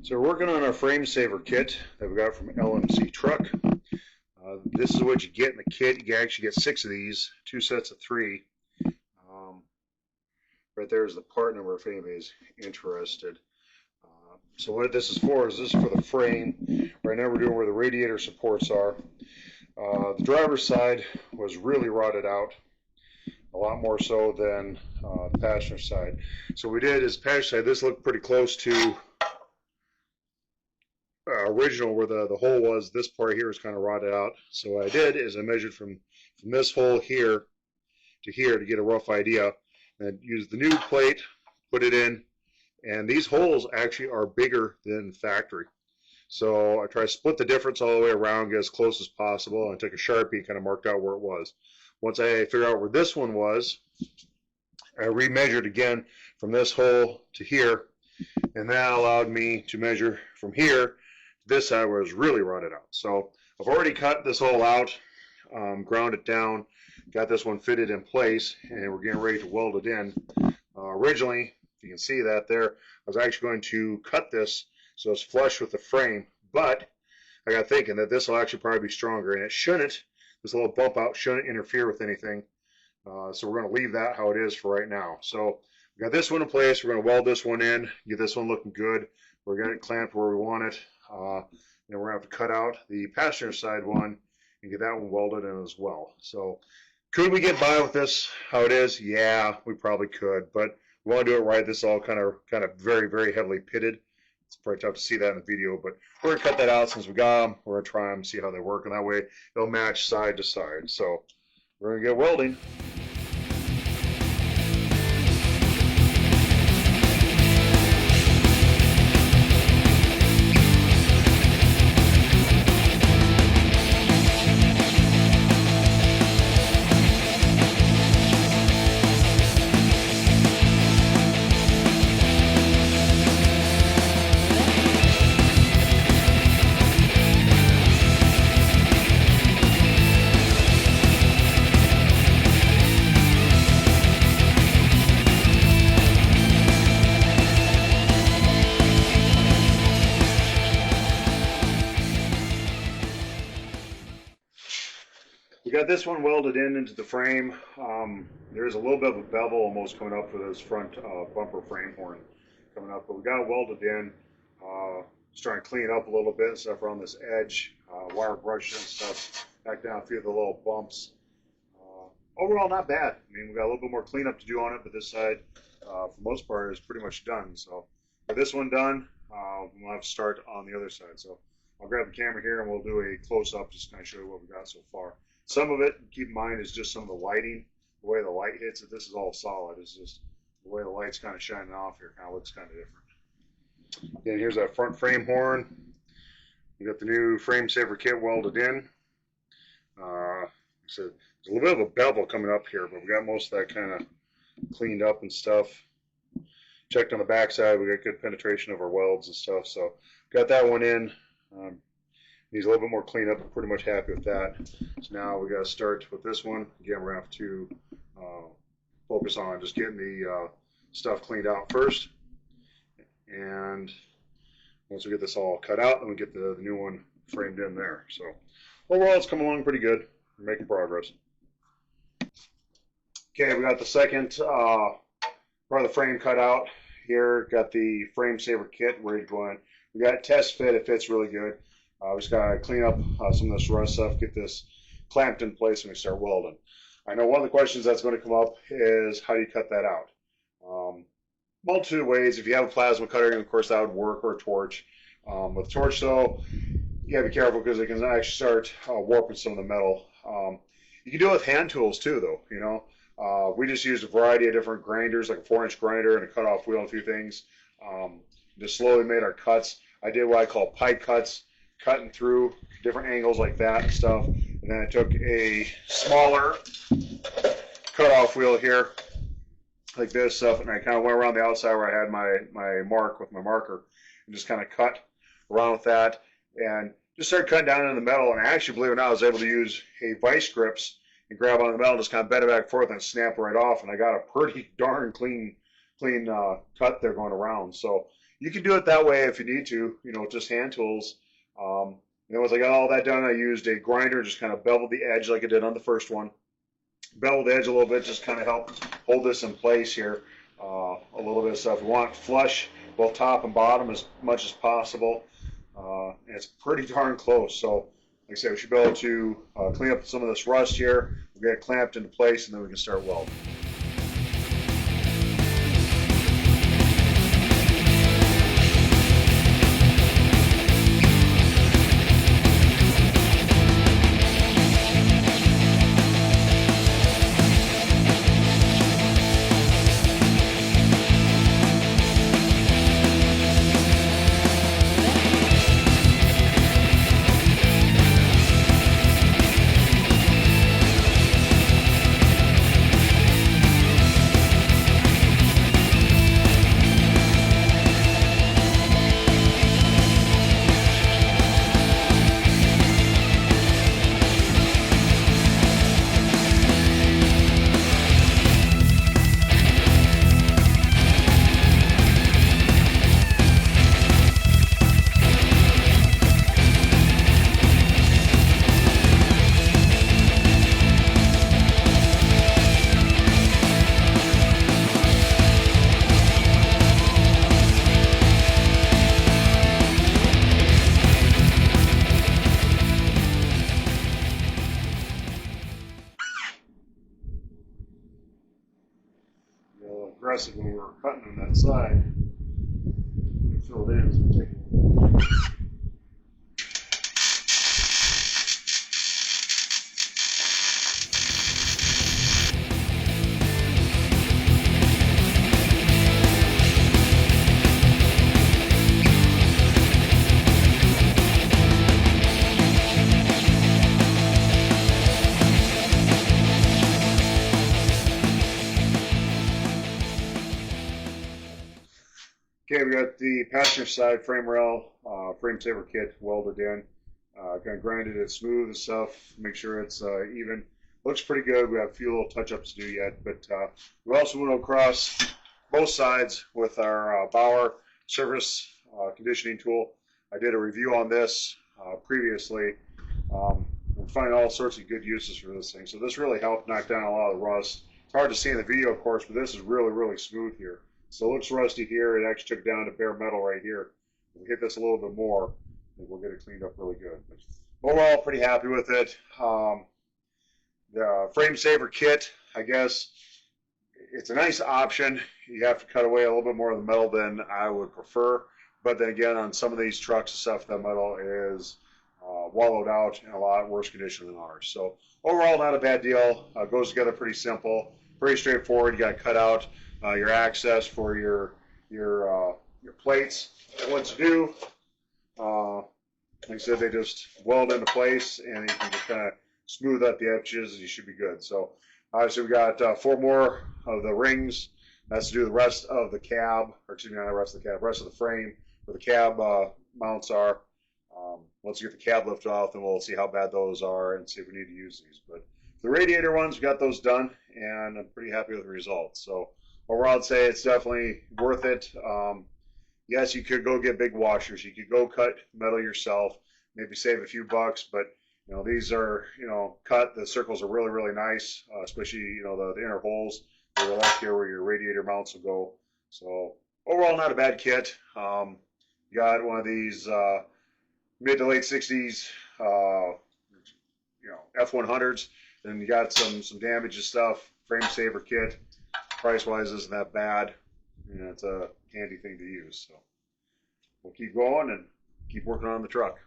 So we're working on our frame saver kit that we got from LMC Truck. This is what you get in the kit. You actually get 6 of these, 2 sets of 3. Right there is the part number if anybody's interested. So what this is for the frame. Right now we're doing where the radiator supports are. The driver's side was really rotted out, a lot more so than the passenger side. So what we did is passenger side, this looked pretty close to original where the hole was. This part here is kind of rotted out. So what I did is I measured from this hole here to here to get a rough idea, and used the new plate, put it in, and these holes actually are bigger than factory. So I tried to split the difference all the way around, get as close as possible, and I took a Sharpie and kind of marked out where it was. Once I figured out where this one was, I remeasured again from this hole to here, and that allowed me to measure from here to this side where it was really rotted out. So I've already cut this hole out, ground it down, got this one fitted in place, and we're getting ready to weld it in. Originally, if you can see that there, I was actually going to cut this so it's flush with the frame, but I got thinking that this will actually probably be stronger, and it shouldn't. This little bump out shouldn't interfere with anything. So we're going to leave that how it is for right now. So we got this one in place. We're going to weld this one in, get this one looking good. We're going to get it clamped where we want it. Then we're going to have to cut out the passenger side one and get that one welded in as well. So could we get by with this how it is? Yeah, we probably could, but we want to do it right. This is all kind of very, very heavily pitted. It's probably tough to see that in the video, but we're going to cut that out since we got them. We're going to try them, see how they work, and that way they'll match side to side. So we're going to get welding. We got this one welded into the frame. There's a little bit of a bevel almost coming up for this front bumper frame horn coming up, but we got it welded in. Just trying to clean it up a little bit and stuff around this edge, wire brush and stuff, back down a few of the little bumps. Overall, not bad. I mean, we got a little bit more cleanup to do on it, but this side, for the most part, is pretty much done. So with this one done, we'll have to start on the other side. So I'll grab the camera here and we'll do a close-up just to kind of show you what we got so far. Some of it, keep in mind, is just some of the lighting, the way the light hits it. This is all solid. It's just the way the light's kind of shining off here kind of looks kind of different. And here's that front frame horn. We got the new frame saver kit welded in. So there's a little bit of a bevel coming up here, but we got most of that kind of cleaned up and stuff. Checked on the back side. We got good penetration of our welds and stuff. So got that one in. Needs a little bit more cleanup. I'm pretty much happy with that. So now we got to start with this one. Again, we're going to have to focus on just getting the stuff cleaned out first. And once we get this all cut out, then we get the new one framed in there. So overall, it's coming along pretty good. We're making progress. Okay, we got the second part of the frame cut out here. Got the frame saver kit ready to go in. We got a test fit. It fits really good. We just got to clean up some of this rust stuff, get this clamped in place when we start welding. I know one of the questions that's going to come up is how do you cut that out? Multitude of ways. If you have a plasma cutter, of course, that would work, or a torch. With a torch, though, you got to be careful because it can actually start warping some of the metal. You can do it with hand tools, too, though. You know, we just used a variety of different grinders, like a 4-inch grinder and a cutoff wheel and a few things. Just slowly made our cuts. I did what I call pie cuts, cutting through different angles like that and stuff. And then I took a smaller cutoff wheel here, like this stuff, and I kind of went around the outside where I had my mark with my marker, and just kind of cut around with that, and just started cutting down into the metal. And I actually, believe it or not, I was able to use a vice grips and grab on the metal, and just kind of bend it back and forth and snap right off. And I got a pretty darn clean clean cut there going around. So you can do it that way if you need to, just hand tools. And then once I got all that done, I used a grinder, just kind of beveled the edge like I did on the first one. Beveled the edge a little bit, just kind of help hold this in place here a little bit of stuff. We want flush both top and bottom as much as possible. And it's pretty darn close. So like I said, we should be able to clean up some of this rust here. We'll get it clamped into place, and then we can start welding. Aggressive when we were cutting on that side. We filled in, so take Okay, we got the passenger side frame rail, frame saver kit welded in. Kind of grinded it smooth and stuff, make sure it's even. Looks pretty good. We have a few little touch-ups to do yet, but we also went across both sides with our Bauer surface conditioning tool. I did a review on this previously. We're finding all sorts of good uses for this thing. So this really helped knock down a lot of the rust. It's hard to see in the video, of course, but this is really, really smooth here. So it looks rusty here. It actually took down to bare metal right here. If we hit this a little bit more, then we'll get it cleaned up really good. But overall, pretty happy with it. The frame saver kit, I guess, it's a nice option. You have to cut away a little bit more of the metal than I would prefer. But then again, on some of these trucks and stuff, that metal is wallowed out in a lot worse condition than ours. So overall, not a bad deal. Goes together pretty simple, pretty straightforward. You got to cut out your access for your plates. And what to do, like I said, they just weld into place, and you can just kind of smooth out the edges, and you should be good. So obviously we got 4 more of the rings. That's to do the rest of the cab, or excuse me, not the rest of the cab, rest of the frame where the cab mounts are. Once you get the cab lifted off, then we'll see how bad those are and see if we need to use these. But the radiator ones, we got those done, and I'm pretty happy with the results. So overall, I'd say it's definitely worth it. Yes, you could go get big washers. You could go cut metal yourself, maybe save a few bucks, but these are, cut. The circles are really, really nice, especially, the inner holes that are left here where your radiator mounts will go. So overall, not a bad kit. Got one of these mid to late 60s, F100s. Then you got some damages stuff. Frame saver kit. Price-wise, isn't that bad. It's a handy thing to use. So we'll keep going and keep working on the truck.